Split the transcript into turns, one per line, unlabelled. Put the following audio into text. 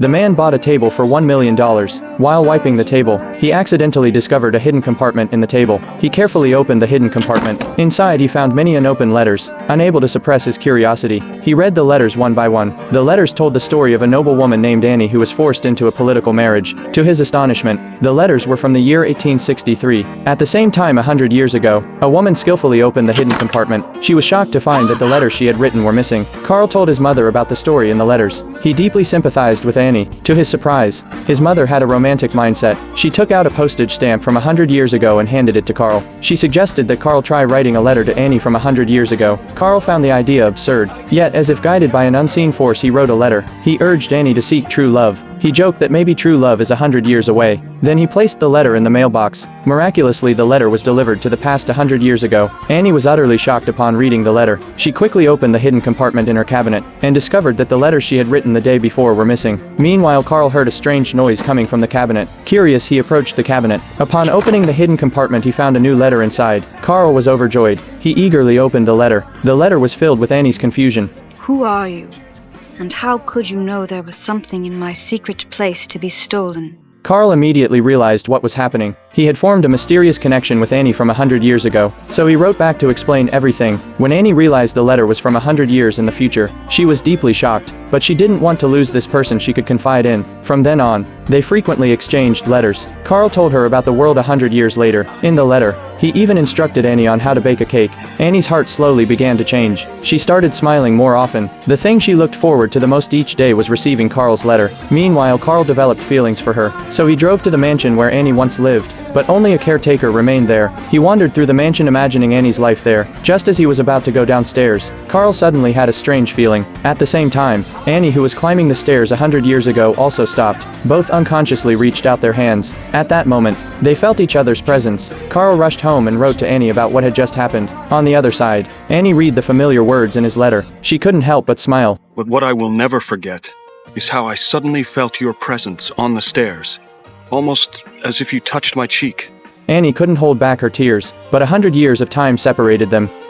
The man bought a table for $1 million. While wiping the table, he accidentally discovered a hidden compartment in the table. He carefully opened the hidden compartment. Inside he found many unopened letters. Unable to suppress his curiosity, he read the letters one by one. The letters told the story of a noble woman named Annie who was forced into a political marriage. To his astonishment, the letters were from the year 1863. At the same time 100 years ago, a woman skillfully opened the hidden compartment. She was shocked to find that the letters she had written were missing. Carl told his mother about the story in the letters. He deeply sympathized with Annie. To his surprise, his mother had a romantic mindset. She took out a postage stamp from 100 years ago and handed it to Carl. She suggested that Carl try writing a letter to Annie from 100 years ago. Carl found the idea absurd. Yet, as if guided by an unseen force, he wrote a letter. He urged Annie to seek true love. He joked that maybe true love is 100 years away. Then he placed the letter in the mailbox. Miraculously, the letter was delivered to the past 100 years ago. Annie was utterly shocked upon reading the letter. She quickly opened the hidden compartment in her cabinet and discovered that the letters she had written the day before were missing. Meanwhile, Carl heard a strange noise coming from the cabinet. Curious, he approached the cabinet. Upon opening the hidden compartment, he found a new letter inside. Carl was overjoyed. He eagerly opened the letter. The letter was filled with Annie's confusion.
Who are you? And how could you know there was something in my secret place to be stolen?
Carl immediately realized what was happening. He had formed a mysterious connection with Annie from 100 years ago, so he wrote back to explain everything. When Annie realized the letter was from 100 years in the future, she was deeply shocked, but she didn't want to lose this person she could confide in. From then on, they frequently exchanged letters. Carl told her about the world 100 years later. In the letter, he even instructed Annie on how to bake a cake. Annie's heart slowly began to change. She started smiling more often. The thing she looked forward to the most each day was receiving Carl's letter. Meanwhile, Carl developed feelings for her, so he drove to the mansion where Annie once lived. But only a caretaker remained there. He wandered through the mansion imagining Annie's life there. Just as he was about to go downstairs, Carl suddenly had a strange feeling. At the same time, Annie, who was climbing the stairs 100 years ago, also stopped. Both unconsciously reached out their hands. At that moment, they felt each other's presence. Carl rushed home and wrote to Annie about what had just happened. On the other side, Annie read the familiar words in his letter. She couldn't help but smile.
But what I will never forget is how I suddenly felt your presence on the stairs. Almost as if you touched my cheek.
Annie couldn't hold back her tears, but 100 years of time separated them.